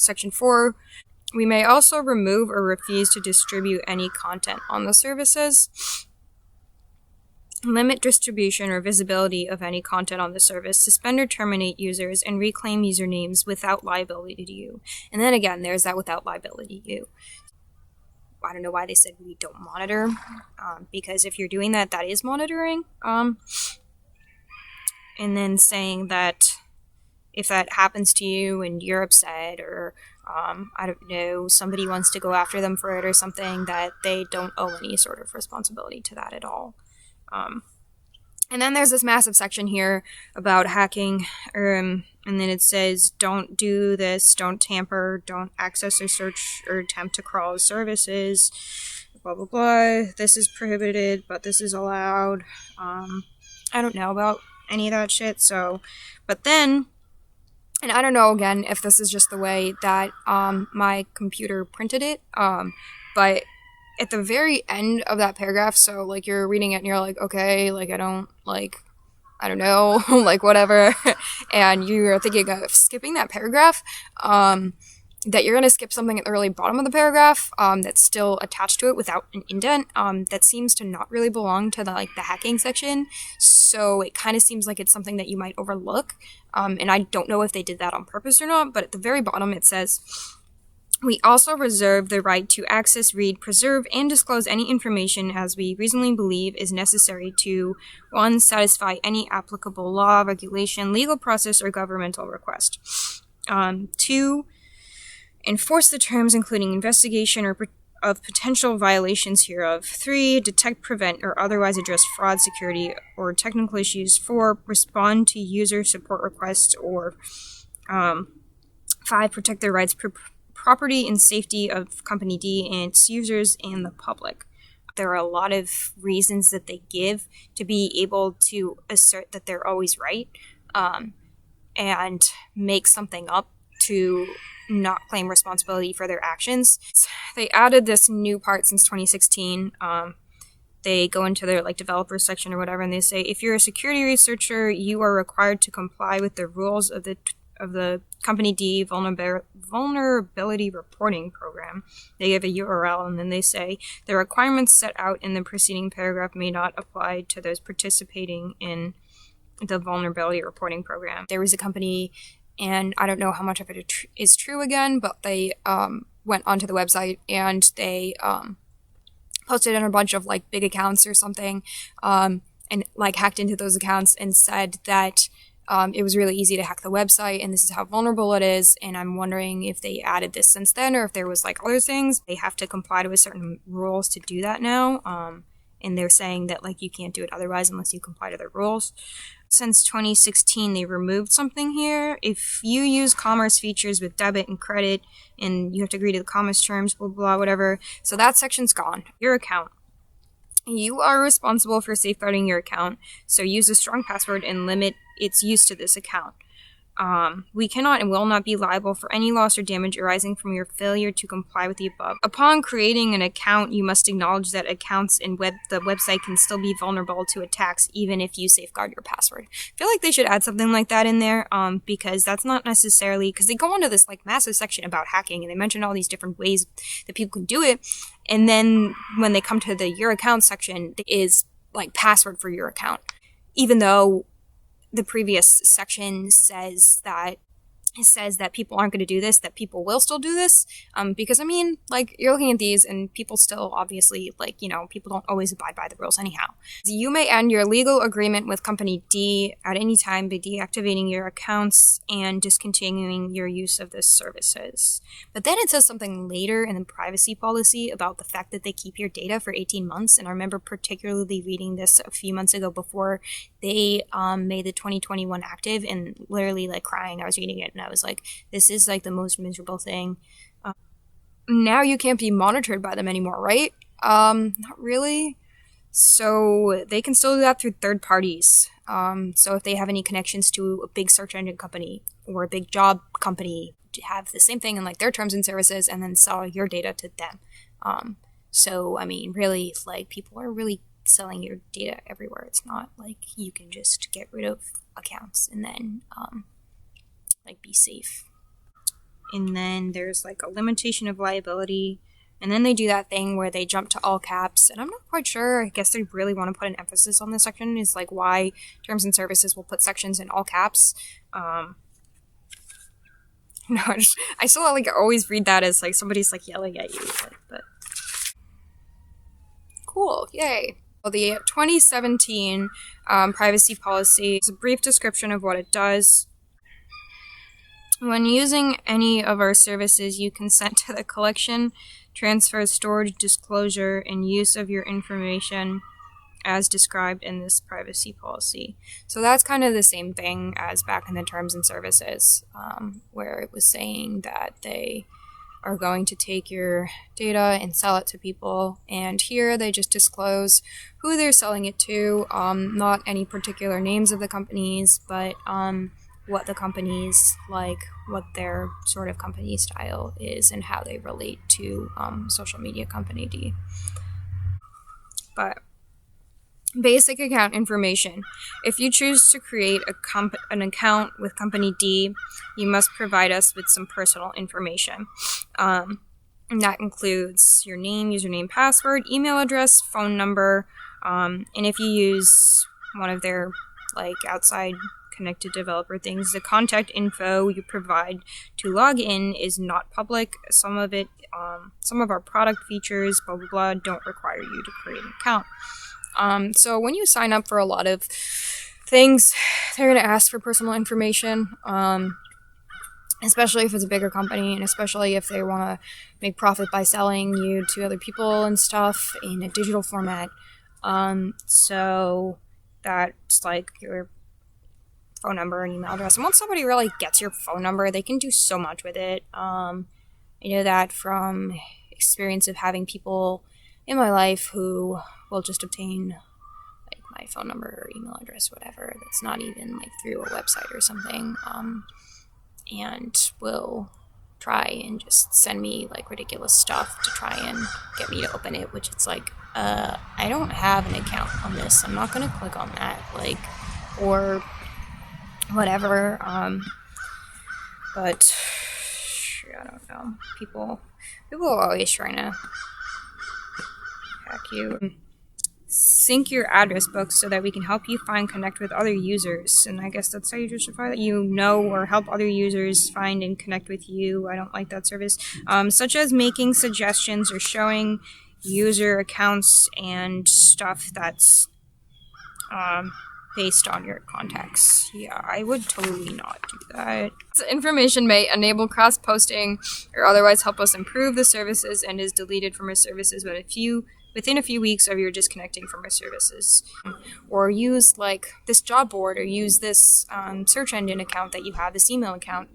Section 4, we may also remove or refuse to distribute any content on the services, limit distribution or visibility of any content on the service, suspend or terminate users, and reclaim usernames without liability to you. And then again, there's that without liability to you. I don't know why they said we don't monitor, because if you're doing that, that is monitoring. And then saying that if that happens to you and you're upset, or I don't know, somebody wants to go after them for it or something, that they don't owe any sort of responsibility to that at all. And then there's this massive section here about hacking, and then it says, don't do this, don't tamper, don't access or search or attempt to crawl services, blah, blah, blah. This is prohibited, but this is allowed. I don't know about any of that shit, so, but then, and I don't know, again, if this is just the way that my computer printed it, but at the very end of that paragraph, so, like, you're reading it and you're like, okay, like, I don't know, like, whatever, and you're thinking of skipping that paragraph, that you're going to skip something at the really bottom of the paragraph, that's still attached to it without an indent, that seems to not really belong to the hacking section, so it kind of seems like it's something that you might overlook, and I don't know if they did that on purpose or not, but at the very bottom it says, we also reserve the right to access, read, preserve, and disclose any information as we reasonably believe is necessary to, 1, satisfy any applicable law, regulation, legal process, or governmental request. 2, enforce the terms including investigation of potential violations hereof. 3, detect, prevent, or otherwise address fraud, security, or technical issues. 4, respond to user support requests. Or 5, protect their rights, property and safety of Company D and its users and the public. There are a lot of reasons that they give to be able to assert that they're always right, and make something up to not claim responsibility for their actions. They added this new part since 2016. They go into their developers section or whatever, and they say, if you're a security researcher, you are required to comply with the rules of the Company D vulnerability reporting program. They give a URL, and then they say the requirements set out in the preceding paragraph may not apply to those participating in the vulnerability reporting program. There was a company, and I don't know how much of it is true again, but they went onto the website and they posted in a bunch of big accounts or something, and hacked into those accounts and said that it was really easy to hack the website, and this is how vulnerable it is, and I'm wondering if they added this since then, or if there was other things. They have to comply to a certain rules to do that now, and they're saying that you can't do it otherwise unless you comply to their rules. Since 2016, they removed something here. If you use commerce features with debit and credit, and you have to agree to the commerce terms, blah, blah, whatever, so that section's gone. Your account. You are responsible for safeguarding your account, so use a strong password and limit its use to this account. We cannot and will not be liable for any loss or damage arising from your failure to comply with the above. Upon creating an account, you must acknowledge that accounts and the website can still be vulnerable to attacks even if you safeguard your password. I feel like they should add something like that in there, because that's not necessarily, because they go into this massive section about hacking, and they mention all these different ways that people can do it, and then when they come to the your account section, it is password for your account, even though the previous section says that people aren't going to do this, that people will still do this, because you're looking at these and people still obviously people don't always abide by the rules anyhow. You may end your legal agreement with Company D at any time by deactivating your accounts and discontinuing your use of the services. But then it says something later in the privacy policy about the fact that they keep your data for 18 months, and I remember particularly reading this a few months ago before they made the 2021 active, and literally crying. I was reading it and I was like, this is the most miserable thing. Now you can't be monitored by them anymore, right? Not really. So they can still do that through third parties. So if they have any connections to a big search engine company or a big job company, to have the same thing in their terms and services and then sell your data to them. So really, people are really selling your data everywhere. It's not you can just get rid of accounts and then be safe. and then there's like a limitation of liability, and then they do that thing where they jump to all caps, and I'm not quite sure. I guess they really want to put an emphasis on this section, is like why terms and services will put sections in all caps. No, I still like always read that as like somebody's like yelling at you, but cool, yay. Well, the 2017 privacy policy is a brief description of what it does. When using any of our services, you consent to the collection, transfer, storage, disclosure, and use of your information as described in this privacy policy. So that's kind of the same thing as back in the terms and services, where it was saying that they are going to take your data and sell it to people, and here they just disclose who they're selling it to, not any particular names of the companies, but what the companies like, what their sort of company style is, and how they relate to social media company D. But basic account information. If you choose to create an account with company D, you must provide us with some personal information. And that includes your name, username, password, email address, phone number, and if you use one of their like outside connected developer things, the contact info you provide to log in is not public. Some of our product features, blah blah blah, don't require you to create an account. So when you sign up for a lot of things, they're going to ask for personal information, especially if it's a bigger company, and especially if they want to make profit by selling you to other people and stuff in a digital format. So that's like your phone number and email address. And once somebody really gets your phone number, they can do so much with it. I know that from experience of having people in my life who will just obtain like my phone number or email address, whatever, that's not even like through a website or something, and will try and just send me like ridiculous stuff to try and get me to open it, which it's like, I don't have an account on this, I'm not gonna click on that, like, or whatever. But I don't know, people are always trying to hack you. Sync your address book so that we can help you connect with other users. And I guess that's how you justify that you know or help other users find and connect with you. I don't like that service. Such as making suggestions or showing user accounts and stuff that's based on your contacts. Yeah, I would totally not do that. This information may enable cross-posting or otherwise help us improve the services and is deleted from our services within a few weeks of your disconnecting from our services. Or use like this job board, or use this search engine account that you have, this email account,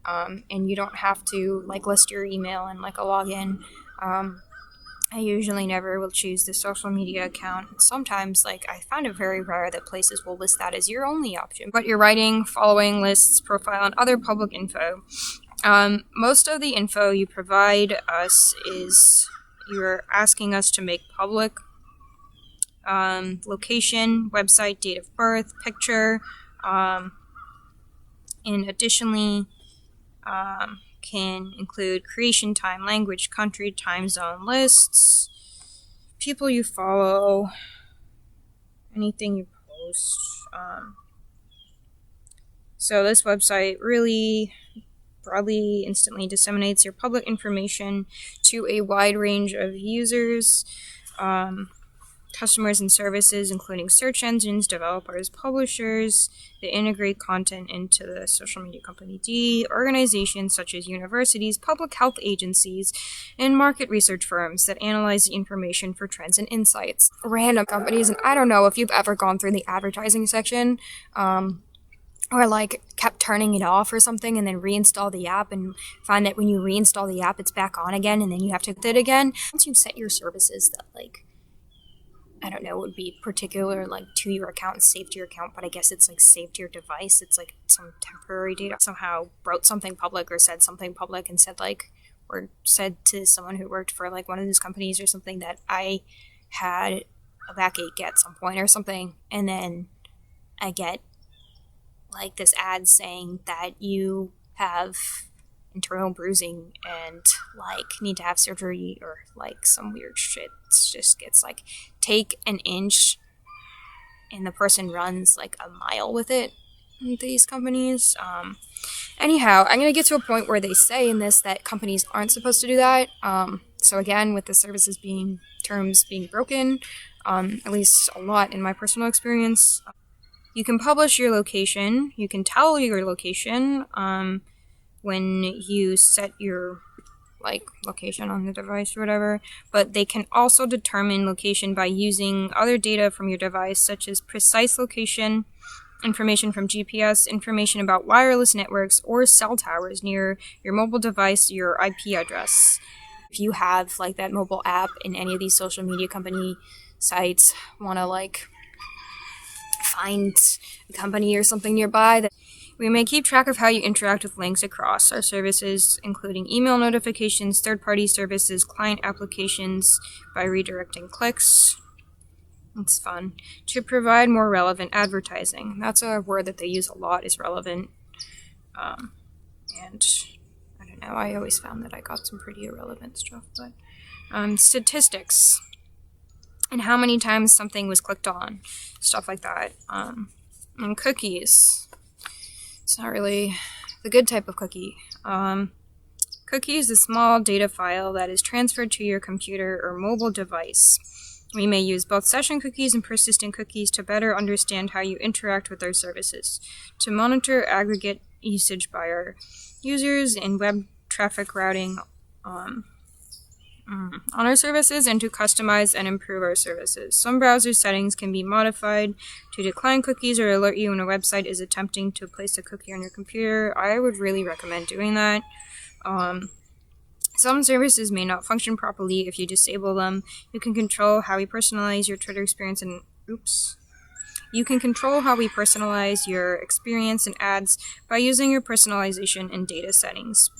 and you don't have to like list your email and like a login. I usually never will choose the social media account. Sometimes, like, I find it very rare that places will list that as your only option. But you're writing, following lists, profile, and other public info. Most of the info you provide us is you're asking us to make public. Location, website, date of birth, picture, and additionally, can include creation time, language, country, time zone lists, people you follow, anything you post. So this website really broadly instantly disseminates your public information to a wide range of users, customers and services, including search engines, developers, publishers. They integrate content into the social media company D, organizations such as universities, public health agencies, and market research firms that analyze the information for trends and insights. Random companies, and I don't know if you've ever gone through the advertising section, or like kept turning it off or something and then reinstall the app and find that when you reinstall the app it's back on again and then you have to do it again. Once you set your services that like, I don't know, would be particular like to your account and saved to your account, but I guess it's like saved to your device. It's like some temporary data. Somehow wrote something public or said something public and said like, or said to someone who worked for like one of these companies or something that I had a backache at some point or something, and then I get like this ad saying that you have internal bruising and like need to have surgery or like some weird shit. It's just gets like take an inch and the person runs like a mile with it. These companies. Anyhow, I'm gonna get to a point where they say in this that companies aren't supposed to do that. So again, with the services terms being broken, at least a lot in my personal experience. You can publish your location. You can tell your location when you set your location on the device or whatever, but they can also determine location by using other data from your device, such as precise location, information from GPS, information about wireless networks or cell towers near your mobile device, your IP address. If you have like that mobile app in any of these social media company sites, want to like find a company or something nearby, that we may keep track of how you interact with links across our services, including email notifications, third-party services, client applications, by redirecting clicks. It's fun. To provide more relevant advertising. That's a word that they use a lot, is relevant. And I don't know, I always found that I got some pretty irrelevant stuff, but statistics. And how many times something was clicked on. Stuff like that. And cookies. It's not really the good type of cookie. Cookie is a small data file that is transferred to your computer or mobile device. We may use both session cookies and persistent cookies to better understand how you interact with our services, to monitor aggregate usage by our users in web traffic routing on our services, and to customize and improve our services. Some browser settings can be modified to decline cookies or alert you when a website is attempting to place a cookie on your computer. I would really recommend doing that. Some services may not function properly if you disable them. You can control how we personalize your Twitter experience and You can control how we personalize your experience and ads by using your personalization and data settings.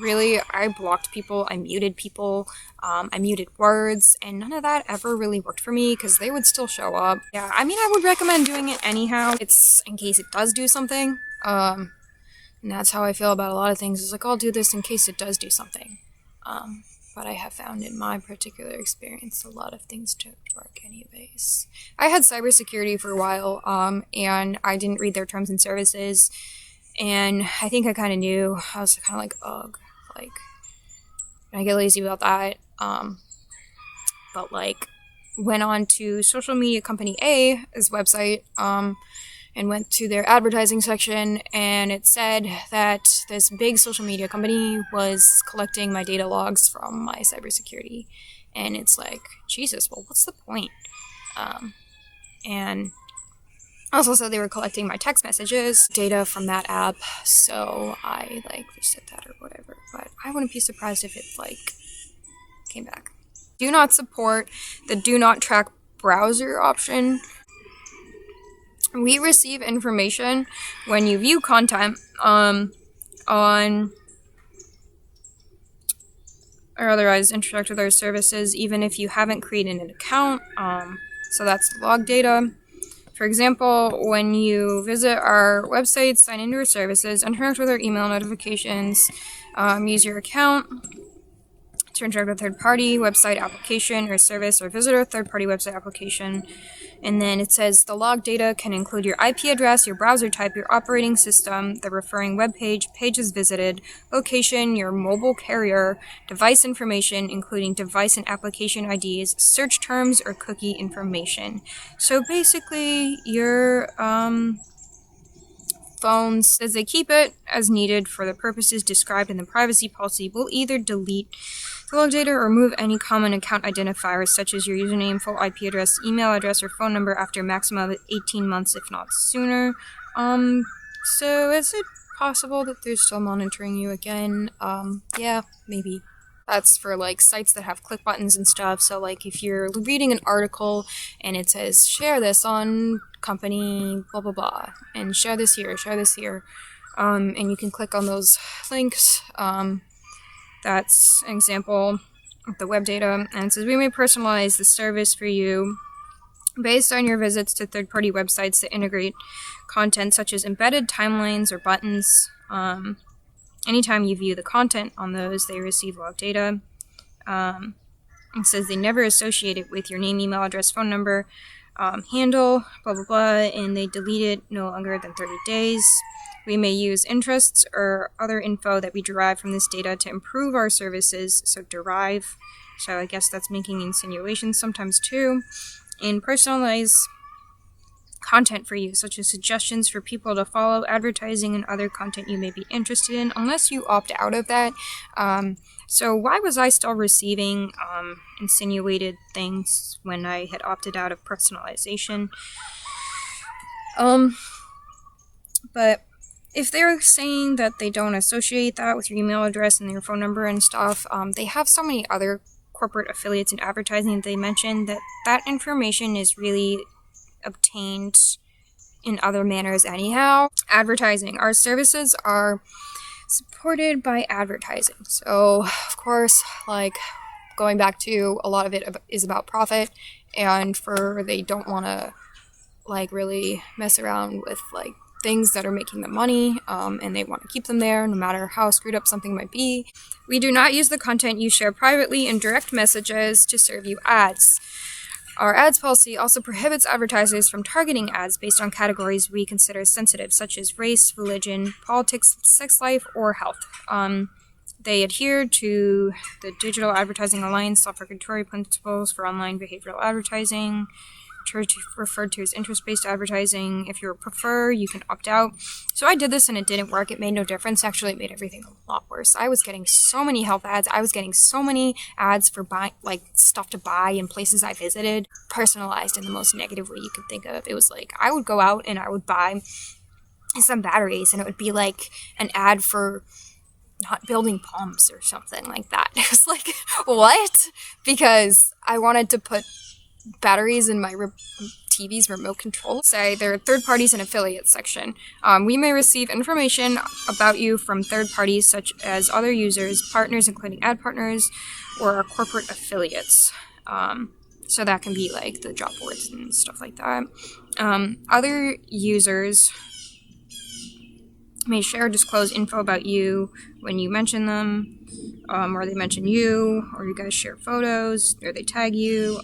Really, I blocked people, I muted people, I muted words, and none of that ever really worked for me because they would still show up. Yeah, I mean, I would recommend doing it anyhow. It's in case it does do something. And that's how I feel about a lot of things. It's like, I'll do this in case it does do something. But I have found in my particular experience, a lot of things don't work anyways. I had cybersecurity for a while, and I didn't read their terms and services. And I think I kind of knew. I was kind of like, ugh, like, I get lazy about that. But like, went on to social media company A's website, and went to their advertising section, and it said that this big social media company was collecting my data logs from my cybersecurity. And it's like, Jesus, well, what's the point? And also said they were collecting my text messages, data from that app, so I reset that or whatever. But I wouldn't be surprised if it came back. Do not support the do not track browser option. We receive information when you view content on or otherwise interact with our services, even if you haven't created an account. So that's the log data. For example, when you visit our website, sign into our services, interact with our email notifications, use your account to interact with a third-party website application or service, or visit our third-party website application. And then it says the log data can include your IP address, your browser type, your operating system, the referring web page, pages visited, location, your mobile carrier, device information, including device and application IDs, search terms, or cookie information. So basically, your phone says they keep it as needed for the purposes described in the privacy policy. Will either delete the log data or remove any common account identifiers such as your username, full IP address, email address, or phone number after a maximum of 18 months, if not sooner. So is it possible that they're still monitoring you again? Yeah, maybe. That's for sites that have click buttons and stuff. So if you're reading an article and it says share this on company blah blah blah, and share this here, and you can click on those links. That's an example of the web data, and it says we may personalize the service for you based on your visits to third-party websites that integrate content such as embedded timelines or buttons. Anytime you view the content on those, they receive log data. It says they never associate it with your name, email address, phone number, handle, blah, blah, blah, and they delete it no longer than 30 days. We may use interests or other info that we derive from this data to improve our services, so derive. So I guess that's making insinuations sometimes too. And personalize content for you, such as suggestions for people to follow, advertising, and other content you may be interested in, unless you opt out of that. So why was I still receiving insinuated things when I had opted out of personalization? But if they're saying that they don't associate that with your email address and your phone number and stuff, they have so many other corporate affiliates and advertising that they mentioned that information is really obtained in other manners anyhow. Advertising. Our services are supported by advertising. So, of course, like, going back to a lot of it is about profit, and they don't want to, like, really mess around with, like, things that are making them money, and they want to keep them there no matter how screwed up something might be. We do not use the content you share privately in direct messages to serve you ads. Our ads policy also prohibits advertisers from targeting ads based on categories we consider sensitive, such as race, religion, politics, sex life, or health. They adhere to the Digital Advertising Alliance self-regulatory principles for online behavioral advertising, referred to as interest-based advertising. If you prefer, you can opt out. So I did this and it didn't work. It made no difference. Actually, it made everything a lot worse. I was getting so many health ads. I was getting so many ads for like stuff to buy in places I visited, personalized in the most negative way you could think of. It was like I would go out and I would buy some batteries and it would be like an ad for not building pumps or something like that. It was like, what? Because I wanted to put batteries in my TV's remote control. Say there are third parties and affiliates section. We may receive information about you from third parties such as other users, partners including ad partners, or our corporate affiliates. So that can be like the job boards and stuff like that. Other users may share or disclose info about you when you mention them, or they mention you, or you guys share photos, or they tag you.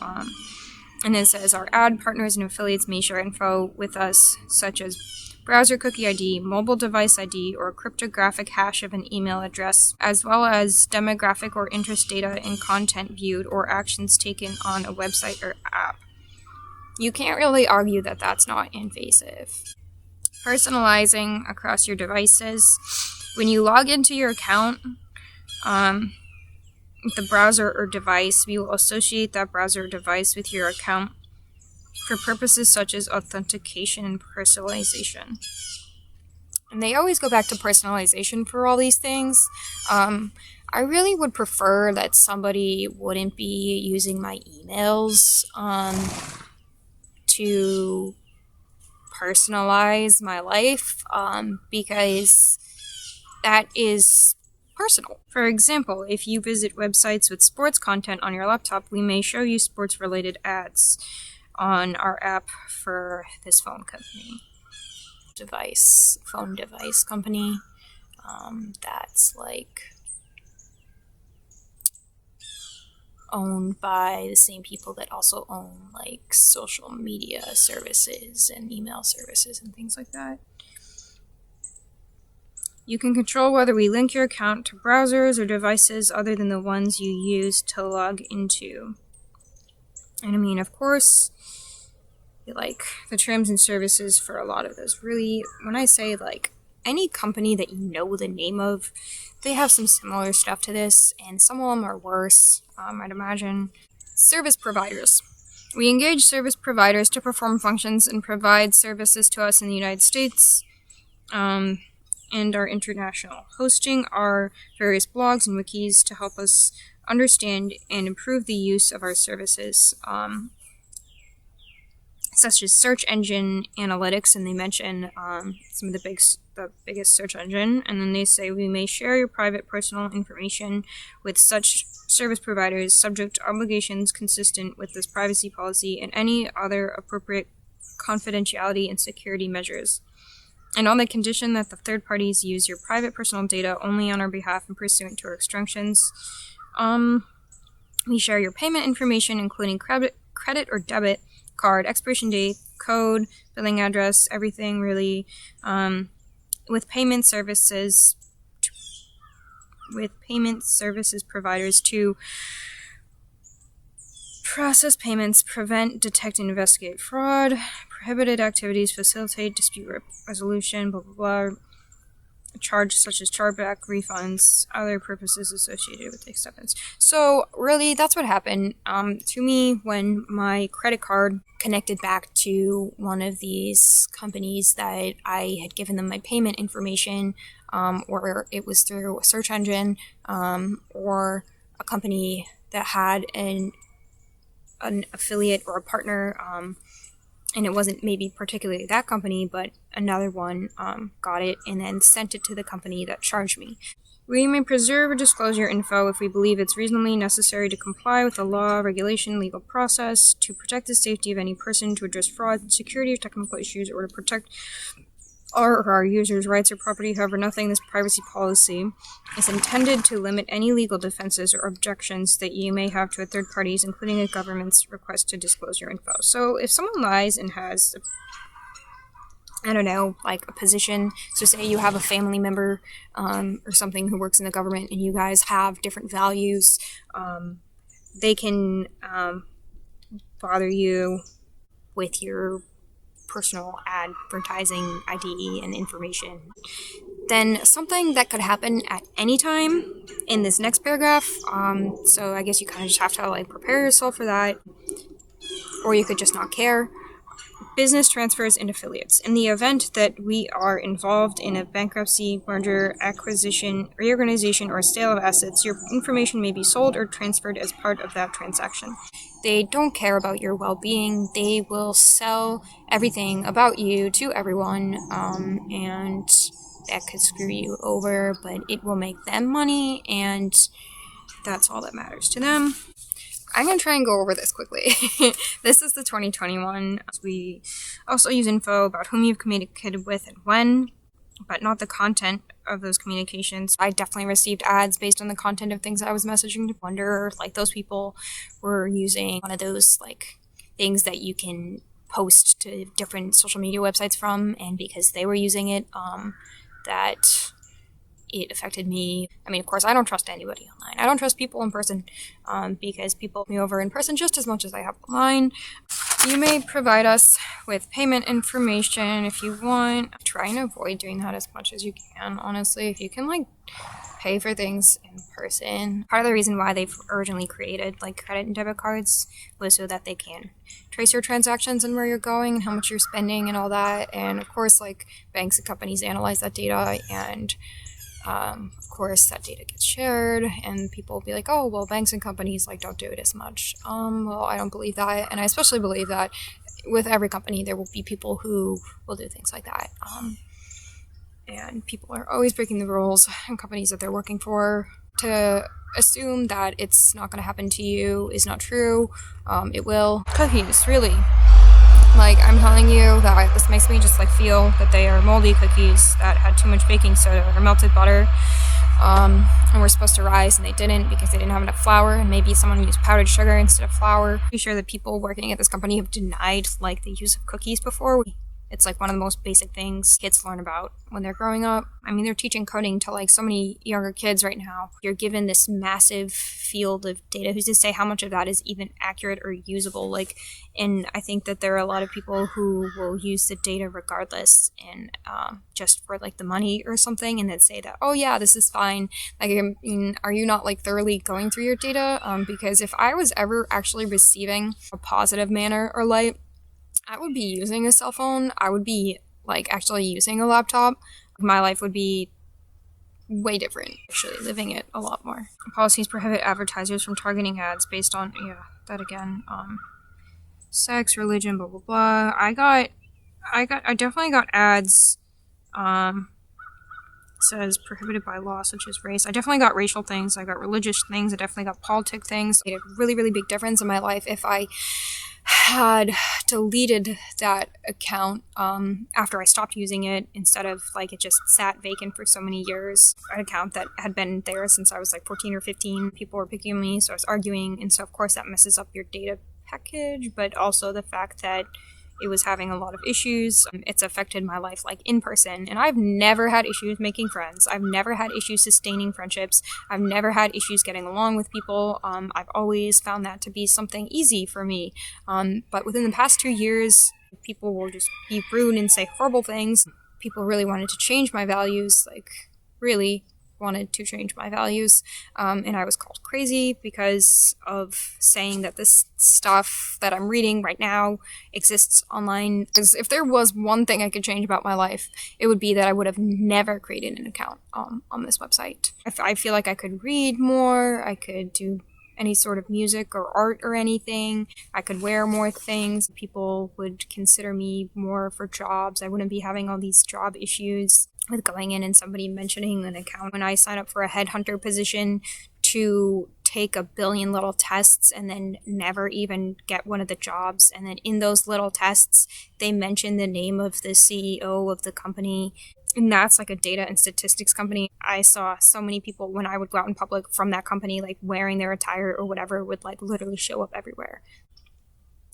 And then it says our ad partners and affiliates may share info with us, such as browser cookie ID, mobile device ID, or cryptographic hash of an email address, as well as demographic or interest data in content viewed or actions taken on a website or app. You can't really argue that that's not invasive. Personalizing across your devices. When you log into your account, the browser or device, we will associate that browser or device with your account for purposes such as authentication and personalization. And they always go back to personalization for all these things. I really would prefer that somebody wouldn't be using my emails to personalize my life, because that is personal. For example, if you visit websites with sports content on your laptop, we may show you sports-related ads on our app for this phone company. Phone device company, that's like owned by the same people that also own like social media services and email services and things like that. You can control whether we link your account to browsers or devices other than the ones you use to log into. And I mean, of course, like the terms and services for a lot of those, really, when I say like any company that you know the name of, they have some similar stuff to this, and some of them are worse, I'd imagine. Service providers. We engage service providers to perform functions and provide services to us in the United States, and our international, hosting our various blogs and wikis to help us understand and improve the use of our services, such as search engine analytics, and they mention some of the biggest search engine, and then they say we may share your private personal information with such service providers subject to obligations consistent with this privacy policy and any other appropriate confidentiality and security measures. And on the condition that the third parties use your private personal data only on our behalf and pursuant to our instructions. We share your payment information, including credit or debit card, expiration date, code, billing address, everything really, with payment services providers to process payments, prevent, detect, and investigate fraud, prohibited activities, facilitate dispute resolution, blah, blah, blah, charge such as chargeback, refunds, other purposes associated with the acceptance. So really, that's what happened to me when my credit card connected back to one of these companies that I had given them my payment information, or it was through a search engine, or a company that had an affiliate or a partner, and it wasn't maybe particularly that company, but another one got it and then sent it to the company that charged me. We may preserve or disclose your info if we believe it's reasonably necessary to comply with the law, regulation, legal process, to protect the safety of any person, to address fraud, security or technical issues, or to protect our users' rights or property. However, nothing in this privacy policy is intended to limit any legal defenses or objections that you may have to a third parties, including a government's request to disclose your info. So if someone lies and has, I don't know, like a position, so say you have a family member or something who works in the government and you guys have different values, they can bother you with your personal advertising ID and information. Then something that could happen at any time in this next paragraph, so I guess you kind of just have to like prepare yourself for that, or you could just not care. Business transfers and affiliates. In the event that we are involved in a bankruptcy, merger, acquisition, reorganization, or sale of assets, your information may be sold or transferred as part of that transaction. They don't care about your well-being. They will sell everything about you to everyone, and that could screw you over, but it will make them money, and that's all that matters to them. I'm going to try and go over this quickly. This is the 2021. We also use info about whom you've communicated with and when, but not the content of those communications. I definitely received ads based on the content of things I was messaging. To wonder, like, those people were using one of those, like, things that you can post to different social media websites from, and because they were using it, that it affected me. I mean, of course, I don't trust anybody online. I don't trust people in person, because people look me over in person just as much as I have online. You may provide us with payment information if you want. Try and avoid doing that as much as you can, honestly. If you can, like, pay for things in person. Part of the reason why they've originally created, like, credit and debit cards was so that they can trace your transactions and where you're going and how much you're spending and all that. And, of course, like, banks and companies analyze that data, and of course, that data gets shared, and people will be like, oh, well, banks and companies, like, don't do it as much. Well, I don't believe that, and I especially believe that with every company, there will be people who will do things like that. And people are always breaking the rules, and companies that they're working for. To assume that it's not going to happen to you is not true. It will. Cookies, really. Like, I'm telling you that this makes me just, like, feel that they are moldy cookies that had too much baking soda or melted butter, and were supposed to rise, and they didn't because they didn't have enough flour, and maybe someone used powdered sugar instead of flour. I'm sure that people working at this company have denied, like, the use of cookies before. It's, like, one of the most basic things kids learn about when they're growing up. I mean, they're teaching coding to, like, so many younger kids right now. You're given this massive field of data. Who's to say how much of that is even accurate or usable? Like, and I think that there are a lot of people who will use the data regardless, and just for, like, the money or something, and then say that, oh yeah, this is fine. Like, I mean, are you not, like, thoroughly going through your data? Because if I was ever actually receiving a positive manner or light, I would be using a cell phone. I would be, like, actually using a laptop. My life would be way different. Actually living it a lot more. Policies prohibit advertisers from targeting ads based on, yeah, that again, sex, religion, blah, blah, blah. I definitely got ads, says prohibited by law, such as race. I definitely got racial things, I got religious things, I definitely got politic things. It made a really, really big difference in my life if I had deleted that account after I stopped using it, instead of like it just sat vacant for so many years. An account that had been there since I was like 14 or 15. People were picking on me, so I was arguing, and so of course that messes up your data package, but also the fact that it was having a lot of issues. It's affected my life like in person, and I've never had issues making friends. I've never had issues sustaining friendships. I've never had issues getting along with people. I've always found that to be something easy for me. But within the past 2 years, people will just be rude and say horrible things. People really wanted to change my values, like really wanted to change my values, and I was called crazy because of saying that this stuff that I'm reading right now exists online. Because if there was one thing I could change about my life, it would be that I would have never created an account on this website. I feel like I could read more, I could do any sort of music or art or anything, I could wear more things, people would consider me more for jobs, I wouldn't be having all these job issues with going in and somebody mentioning an account. When I sign up for a headhunter position to take a billion little tests and then never even get one of the jobs, and then in those little tests they mention the name of the CEO of the company, and that's like a data and statistics company. I saw so many people when I would go out in public from that company, like wearing their attire or whatever, would like literally show up everywhere.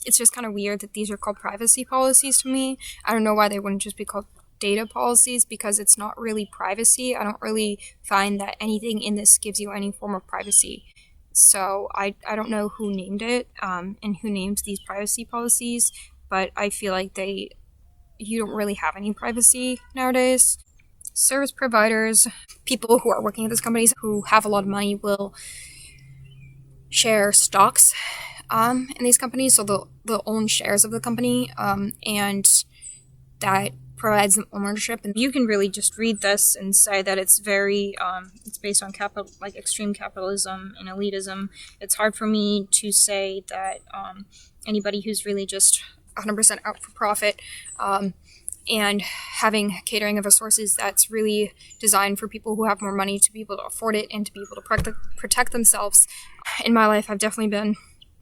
It's just kind of weird that these are called privacy policies to me. I don't know why they wouldn't just be called data policies, because it's not really privacy. I don't really find that anything in this gives you any form of privacy. So I don't know who named it and who names these privacy policies, but I feel like you don't really have any privacy nowadays. Service providers, people who are working at these companies who have a lot of money, will share stocks in these companies, so they'll own shares of the company, and that provides them ownership. And you can really just read this and say that it's very it's based on extreme capitalism and elitism. It's hard for me to say that anybody who's really just 100% out for profit and having catering of resources that's really designed for people who have more money to be able to afford it and to be able to protect themselves. In my life, I've definitely been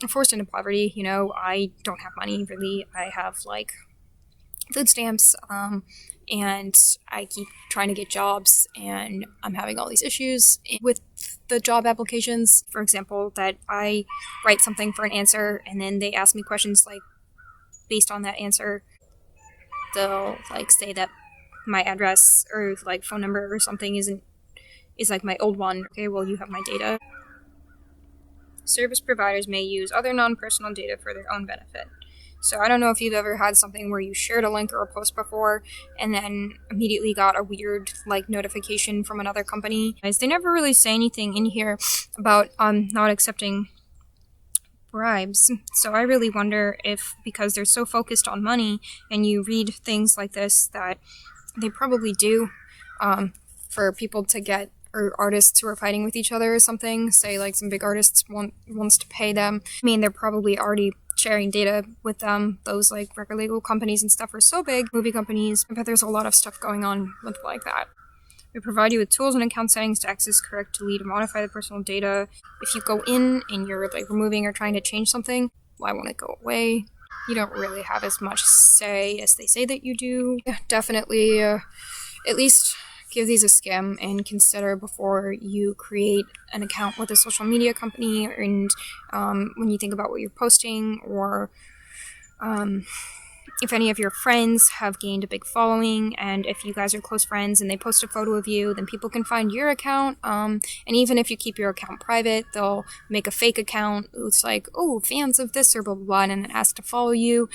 forced into poverty. You know, I don't have money really. I have like food stamps, and I keep trying to get jobs, and I'm having all these issues with the job applications. For example, that I write something for an answer, and then they ask me questions like based on that answer. They'll like say that my address or like phone number or something is like my old one. Okay, well, you have my data. Service providers may use other non-personal data for their own benefit. So I don't know if you've ever had something where you shared a link or a post before and then immediately got a weird like notification from another company. They never really say anything in here about not accepting bribes. So I really wonder if, because they're so focused on money and you read things like this, that they probably do for people to get, or artists who are fighting with each other or something, say like some big artists wants to pay them. I mean, they're probably already sharing data with them. Those like record label companies and stuff are so big, movie companies, but there's a lot of stuff going on with like that. We provide you with tools and account settings to access, correct, delete, and modify the personal data. If you go in and you're like removing or trying to change something, why won't it go away? You don't really have as much say as they say that you do. Definitely at least give these a skim and consider before you create an account with a social media company, and when you think about what you're posting, or if any of your friends have gained a big following, and if you guys are close friends and they post a photo of you, then people can find your account, and even if you keep your account private, they'll make a fake account. It's like, oh, fans of this or blah blah blah, and then ask to follow you,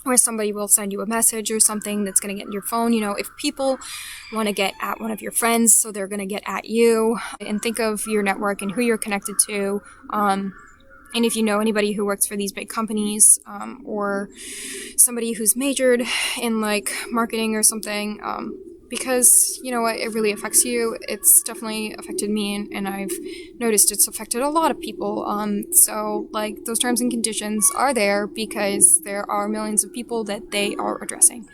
or somebody will send you a message or something that's going to get in your phone. You know, if people want to get at one of your friends, so they're going to get at you. And think of your network and who you're connected to. And if you know anybody who works for these big companies, or somebody who's majored in like marketing or something, because you know what, it really affects you. It's definitely affected me, and I've noticed it's affected a lot of people. So like those terms and conditions are there because there are millions of people that they are addressing.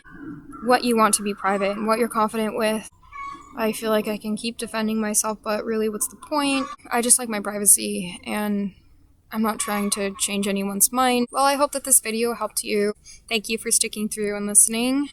What you want to be private and what you're confident with, I feel like I can keep defending myself, but really, what's the point? I just like my privacy, and I'm not trying to change anyone's mind. Well, I hope that this video helped you. Thank you for sticking through and listening.